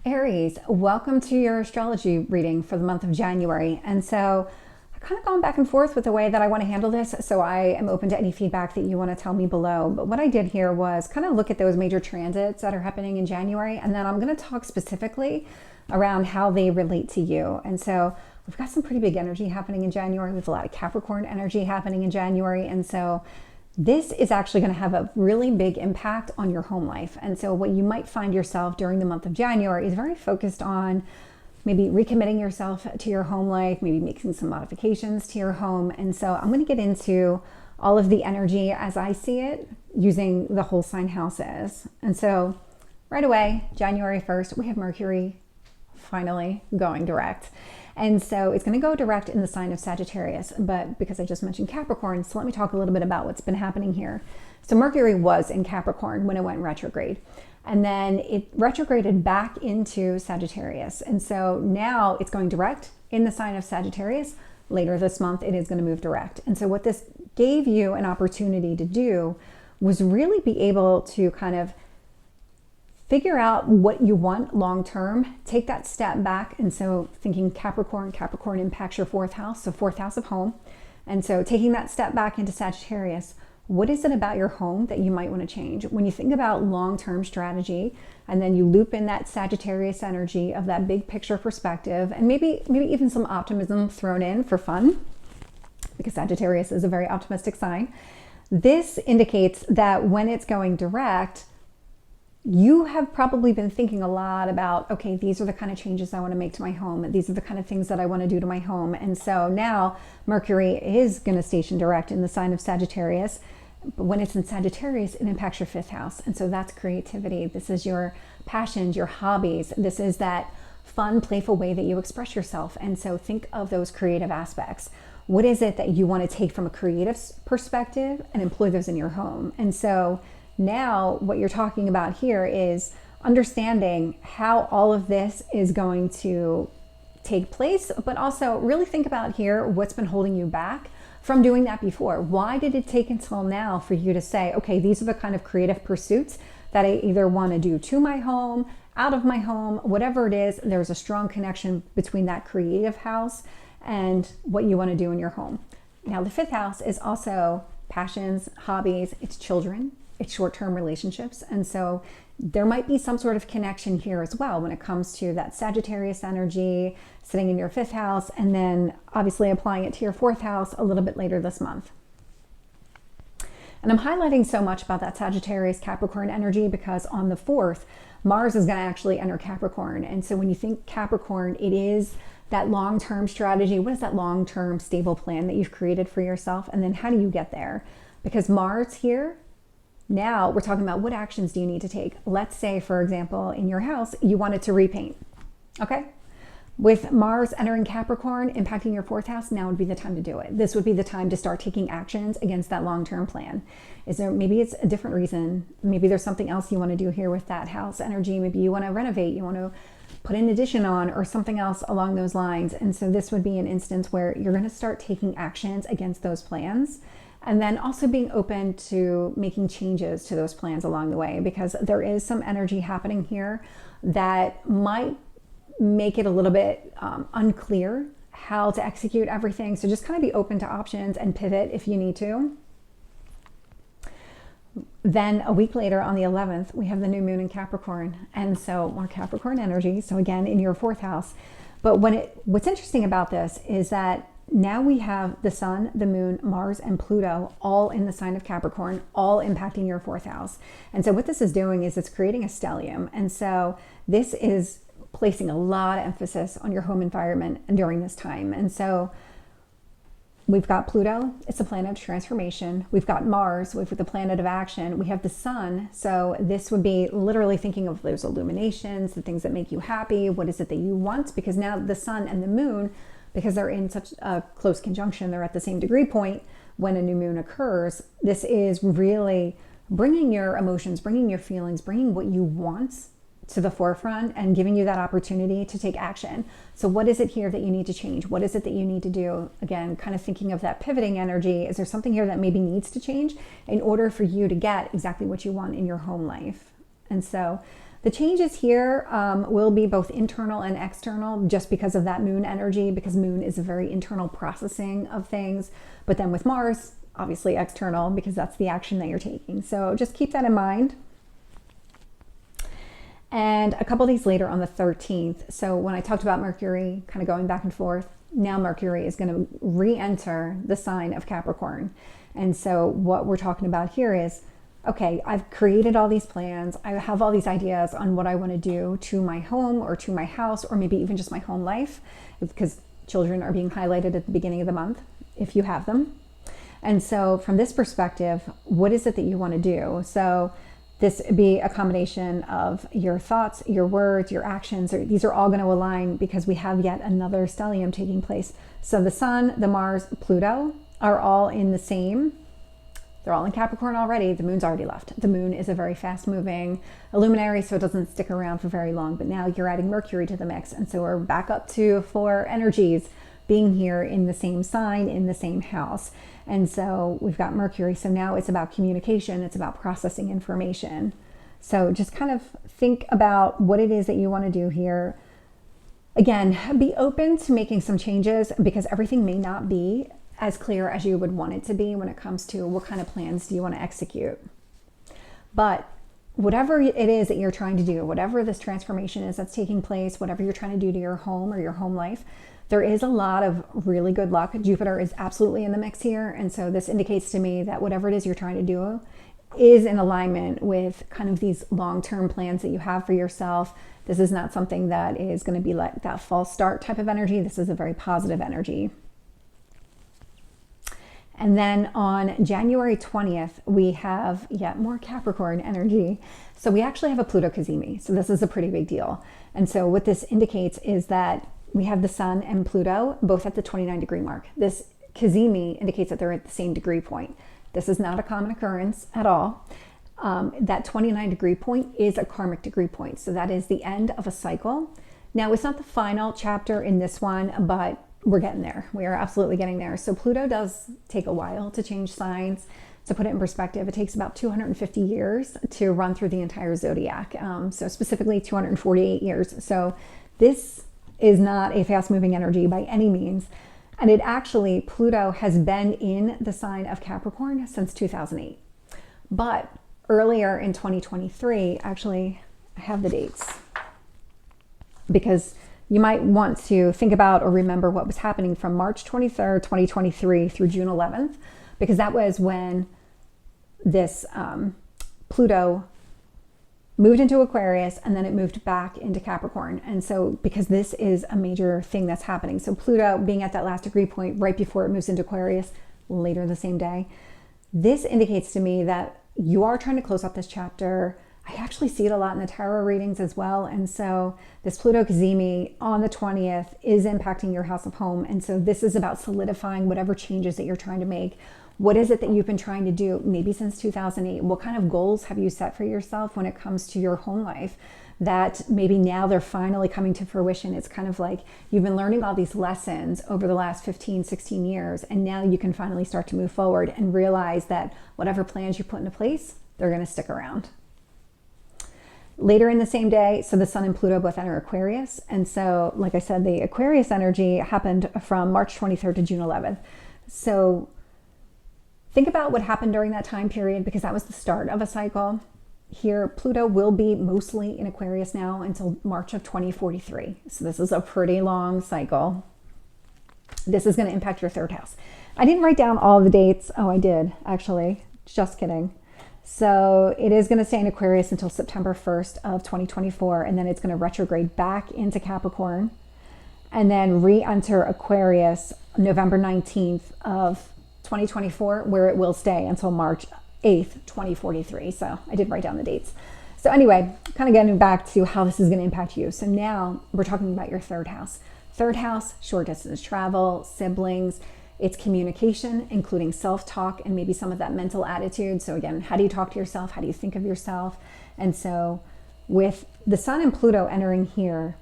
Aries, welcome to your astrology reading for the month of January. And so I've kind of gone back and forth with the way that I want to handle this. So I am open to any feedback that you want to tell me below. But what I did here was kind of look at those major transits that are happening in January. And then I'm going to talk specifically around how they relate to you. And so we've got some pretty big energy happening in January. We have a lot of Capricorn energy happening in January. And so this is actually going to have a really big impact on your home life. And so what you might find yourself during the month of January is very focused on maybe recommitting yourself to your home life, maybe making some modifications to your home. And so I'm going to get into all of the energy as I see it using the whole sign houses. And so right away, January 1st, we have Mercury finally going direct. And so it's going to go direct in the sign of Sagittarius, but because I just mentioned Capricorn, so let me talk a little bit about what's been happening here. So Mercury was in Capricorn when it went retrograde, and then it retrograded back into Sagittarius. And so now it's going direct in the sign of Sagittarius. Later this month, it is going to move direct. And so what this gave you an opportunity to do was really be able to kind of figure out what you want long-term, take that step back. And so thinking Capricorn impacts your fourth house, so fourth house of home. And so taking that step back into Sagittarius, what is it about your home that you might want to change? When you think about long-term strategy, and then you loop in that Sagittarius energy of that big picture perspective, and maybe even some optimism thrown in for fun, because Sagittarius is a very optimistic sign. This indicates that when it's going direct, you have probably been thinking a lot about, okay, these are the kind of changes I want to make to my home. These are the kind of things that I want to do to my home. And so now Mercury is going to station direct in the sign of Sagittarius. But when it's in Sagittarius, it impacts your fifth house. And so that's creativity. This is your passions, your hobbies. This is that fun, playful way that you express yourself. And so think of those creative aspects. What is it that you want to take from a creative perspective and employ those in your home? And so now what you're talking about here is understanding how all of this is going to take place, but also really think about here what's been holding you back from doing that before. Why did it take until now for you to say, okay, these are the kind of creative pursuits that I either want to do to my home, out of my home, whatever it is, there's a strong connection between that creative house and what you want to do in your home. Now, the fifth house is also passions, hobbies, it's children, it's short-term relationships. And so there might be some sort of connection here as well when it comes to that Sagittarius energy sitting in your fifth house, and then obviously applying it to your fourth house a little bit later this month. And I'm highlighting so much about that Sagittarius Capricorn energy because on the 4th, Mars is going to actually enter Capricorn. And so when you think Capricorn, it is that long-term strategy. What is that long-term stable plan that you've created for yourself? And then how do you get there? Because Mars here, now we're talking about what actions do you need to take. Let's say, for example, in your house, you wanted to repaint. Okay. With Mars entering Capricorn, impacting your fourth house, now would be the time to do it. This would be the time to start taking actions against that long-term plan. Maybe it's a different reason. Maybe there's something else you want to do here with that house energy. Maybe you want to renovate, you want to put an addition on or something else along those lines. And so this would be an instance where you're going to start taking actions against those plans. And then also being open to making changes to those plans along the way, because there is some energy happening here that might make it a little bit unclear how to execute everything. So just kind of be open to options and pivot if you need to. Then a week later on the 11th, we have the new moon in Capricorn. And so more Capricorn energy. So again, in your fourth house. But what's interesting about this is that now we have the sun, the moon, Mars, and Pluto all in the sign of Capricorn, all impacting your fourth house. And so what this is doing is it's creating a stellium. And so this is placing a lot of emphasis on your home environment during this time. And so we've got Pluto, it's a planet of transformation. We've got Mars, we've got the planet of action. We have the sun. So this would be literally thinking of those illuminations, the things that make you happy. What is it that you want? Because now the sun and the moon, because they're in such a close conjunction, they're at the same degree point when a new moon occurs. This is really bringing your emotions, bringing your feelings, bringing what you want to the forefront and giving you that opportunity to take action. So what is it here that you need to change? What is it that you need to do? Again, kind of thinking of that pivoting energy. Is there something here that maybe needs to change in order for you to get exactly what you want in your home life? And so The changes here will be both internal and external just because of that moon energy, because moon is a very internal processing of things. But then with Mars, obviously external, because that's the action that you're taking. So just keep that in mind. And a couple days later on the 13th, so when I talked about Mercury kind of going back and forth, now Mercury is going to re-enter the sign of Capricorn. And so what we're talking about here is, okay, I've created all these plans. I have all these ideas on what I want to do to my home or to my house, or maybe even just my home life, because children are being highlighted at the beginning of the month, if you have them. And so from this perspective, what is it that you want to do? So this would be a combination of your thoughts, your words, your actions. These are all going to align because we have yet another stellium taking place. So the Sun, the Mars, Pluto are all in the same. They're all in Capricorn already. The moon's already left. The moon is a very fast moving luminary, so it doesn't stick around for very long. But now you're adding Mercury to the mix. And so we're back up to 4 energies being here in the same sign, in the same house. And so we've got Mercury. So now it's about communication. It's about processing information. So just kind of think about what it is that you want to do here. Again, be open to making some changes because everything may not be as clear as you would want it to be when it comes to what kind of plans do you want to execute. But whatever it is that you're trying to do, whatever this transformation is that's taking place, whatever you're trying to do to your home or your home life, there is a lot of really good luck. Jupiter is absolutely in the mix here. And so this indicates to me that whatever it is you're trying to do is in alignment with kind of these long-term plans that you have for yourself. This is not something that is going to be like that false start type of energy. This is a very positive energy. And then on January 20th, we have yet more Capricorn energy. So we actually have a Pluto cazimi. So this is a pretty big deal. And so what this indicates is that we have the Sun and Pluto both at the 29-degree mark. This cazimi indicates that they're at the same degree point. This is not a common occurrence at all. That 29-degree point is a karmic degree point. So that is the end of a cycle. Now, it's not the final chapter in this one, but we're getting there. We are absolutely getting there. So Pluto does take a while to change signs. To put it in perspective, it takes about 250 years to run through the entire zodiac. So specifically 248 years. So this is not a fast-moving energy by any means. And it actually, Pluto has been in the sign of Capricorn since 2008. But earlier in 2023, actually, I have the dates because you might want to think about or remember what was happening from March 23rd, 2023 through June 11th, because that was when this Pluto moved into Aquarius and then it moved back into Capricorn. And so because this is a major thing that's happening. So Pluto being at that last degree point right before it moves into Aquarius later the same day, this indicates to me that you are trying to close up this chapter. I actually see it a lot in the tarot readings as well. And so this Pluto cazimi on the 20th is impacting your house of home. And so this is about solidifying whatever changes that you're trying to make. What is it that you've been trying to do maybe since 2008? What kind of goals have you set for yourself when it comes to your home life that maybe now they're finally coming to fruition? It's kind of like you've been learning all these lessons over the last 15, 16 years, and now you can finally start to move forward and realize that whatever plans you put into place, they're going to stick around. Later in the same day, so the Sun and Pluto both enter Aquarius. And so, like I said, the Aquarius energy happened from March 23rd to June 11th. So think about what happened during that time period, because that was the start of a cycle. Here, Pluto will be mostly in Aquarius now until March of 2043. So this is a pretty long cycle. This is going to impact your third house. I didn't write down all the dates. Oh, I did, actually. Just kidding. So it is going to stay in Aquarius until September 1st of 2024, and then it's going to retrograde back into Capricorn and then re-enter Aquarius November 19th of 2024, where it will stay until March 8th, 2043. So I did write down the dates. So anyway, kind of getting back to how this is going to impact you. So now we're talking about your third house. Third house, short distance travel, siblings. It's communication, including self-talk and maybe some of that mental attitude. So again, how do you talk to yourself? How do you think of yourself? And so with the Sun and Pluto entering here,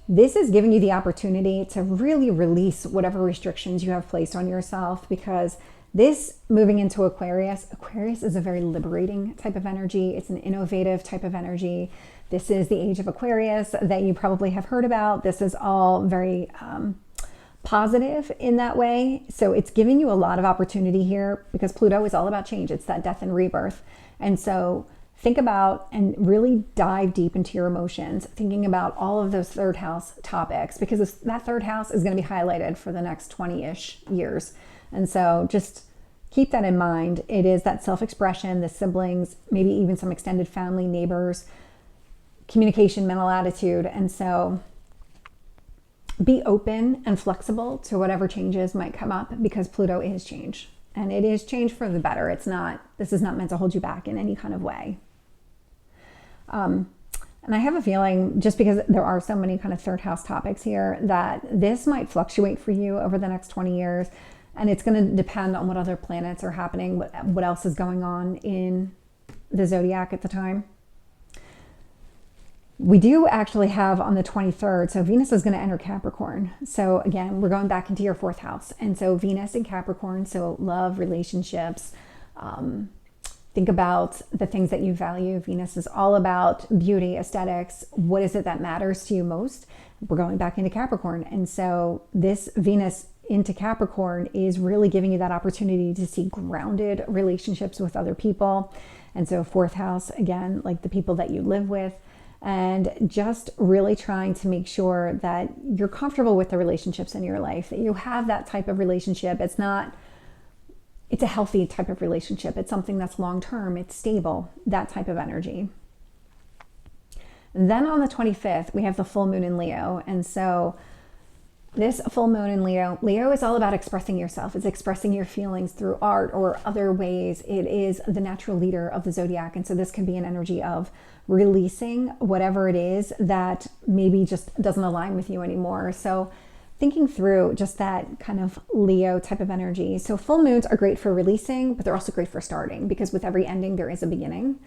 this is giving you the opportunity to really release whatever restrictions you have placed on yourself, because This moving into Aquarius, Aquarius is a very liberating type of energy. It's an innovative type of energy. This is the age of Aquarius that you probably have heard about. This is all very positive in that way. So it's giving you a lot of opportunity here because Pluto is all about change. It's that death and rebirth. And so think about and really dive deep into your emotions, thinking about all of those third house topics, because that third house is going to be highlighted for the next 20-ish years. And so just keep that in mind. It is that self-expression, the siblings, maybe even some extended family, neighbors, communication, mental attitude. And so be open and flexible to whatever changes might come up, because Pluto is change, and it is change for the better. This is not meant to hold you back in any kind of way. And I have a feeling, just because there are so many kind of third house topics here, that this might fluctuate for you over the next 20 years. And it's going to depend on what other planets are happening, what else is going on in the zodiac at the time. We do actually have on the 23rd, so Venus is going to enter Capricorn. So again, we're going back into your fourth house. And so Venus in Capricorn, so love, relationships, think about the things that you value. Venus is all about beauty, aesthetics. What is it that matters to you most? We're going back into Capricorn. And so this Venus into Capricorn is really giving you that opportunity to see grounded relationships with other people. And so fourth house, again, like the people that you live with, and just really trying to make sure that you're comfortable with the relationships in your life, that you have that type of relationship. It's a healthy type of relationship. It's something that's long-term, it's stable, that type of energy. And then on the 25th, we have the full moon in Leo. And so this full moon in Leo is all about expressing yourself. It's expressing your feelings through art or other ways. It is the natural leader of the zodiac. And so this can be an energy of releasing whatever it is that maybe just doesn't align with you anymore. So thinking through just that kind of Leo type of energy. So full moons are great for releasing, but they're also great for starting, because with every ending, there is a beginning.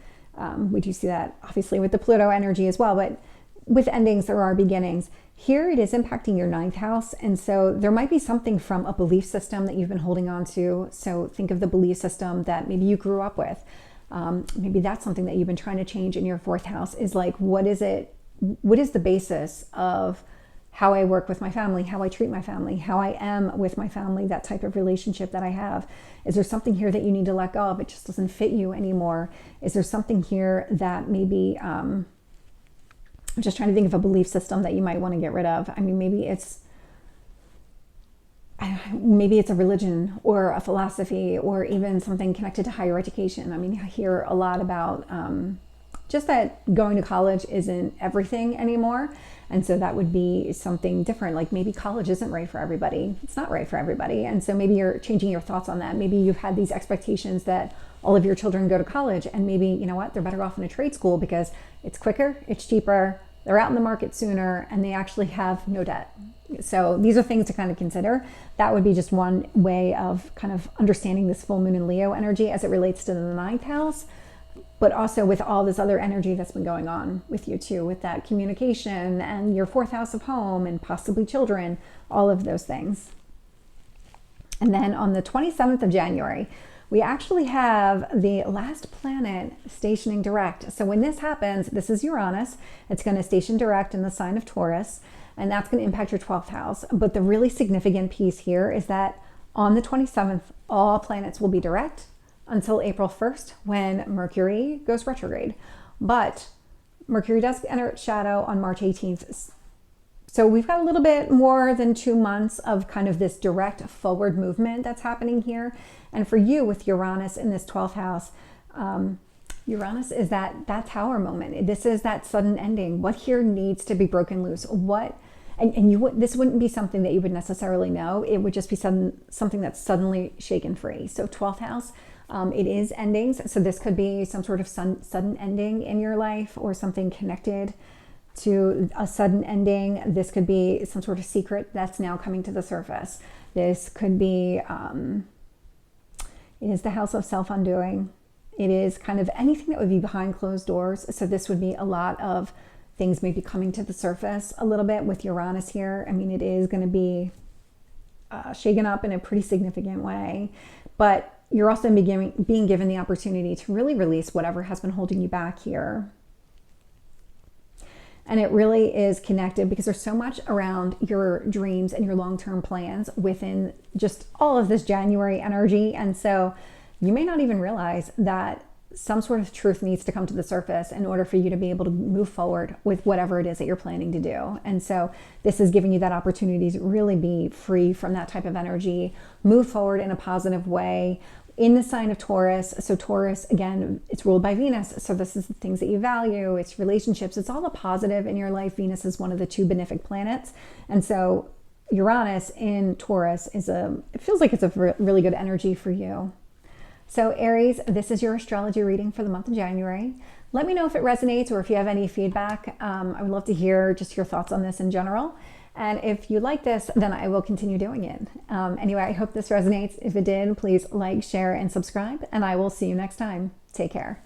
We do see that obviously with the Pluto energy as well, but with endings, there are beginnings. Here it is impacting your ninth house. And so there might be something from a belief system that you've been holding on to. So think of the belief system that maybe you grew up with. Maybe that's something that you've been trying to change in your fourth house, is like, what is the basis of how I work with my family, how I treat my family, how I am with my family, that type of relationship that I have. Is there something here that you need to let go of? It just doesn't fit you anymore. Is there something here that maybe, I'm just trying to think of a belief system that you might want to get rid of. I mean, maybe it's a religion or a philosophy, or even something connected to higher education. I mean, I hear a lot about just that going to college isn't everything anymore. And so that would be something different. Like maybe college isn't right for everybody. It's not right for everybody. And so maybe you're changing your thoughts on that. Maybe you've had these expectations that all of your children go to college, and maybe, you know what, they're better off in a trade school because it's quicker, it's cheaper, they're out in the market sooner, and they actually have no debt. So these are things to kind of consider. That would be just one way of kind of understanding this full moon in Leo energy as it relates to the ninth house, but also with all this other energy that's been going on with you too, with that communication and your fourth house of home and possibly children, all of those things. And then on the 27th of January, we actually have the last planet stationing direct. So when this happens, this is Uranus. It's going to station direct in the sign of Taurus, and that's going to impact your 12th house. But the really significant piece here is that on the 27th, all planets will be direct until April 1st, when Mercury goes retrograde. But Mercury does enter its shadow on March 18th. So we've got a little bit more than 2 months of kind of this direct forward movement that's happening here. And for you with Uranus in this 12th house, Uranus is that tower moment. This is that sudden ending. What here needs to be broken loose? This wouldn't be something that you would necessarily know. It would just be something that's suddenly shaken free. So 12th house, it is endings. So this could be some sort of sudden ending in your life, or something connected to a sudden ending. This could be some sort of secret that's now coming to the surface. This could be, it is the house of self-undoing. It is kind of anything that would be behind closed doors. So this would be a lot of things maybe coming to the surface a little bit with Uranus here. I mean, it is going to be shaken up in a pretty significant way. but you're also being given the opportunity to really release whatever has been holding you back here. And it really is connected because there's so much around your dreams and your long-term plans within just all of this January energy. And so you may not even realize that some sort of truth needs to come to the surface in order for you to be able to move forward with whatever it is that you're planning to do. And so this is giving you that opportunity to really be free from that type of energy, move forward in a positive way in the sign of Taurus. So Taurus, again, it's ruled by Venus. So this is the things that you value, it's relationships, it's all the positive in your life. Venus is one of the 2 benefic planets. And so Uranus in Taurus it feels like it's a really good energy for you. So Aries, this is your astrology reading for the month of January. Let me know if it resonates or if you have any feedback. I would love to hear just your thoughts on this in general. And if you like this, then I will continue doing it. Anyway, I hope this resonates. If it did, please like, share, and subscribe. And I will see you next time. Take care.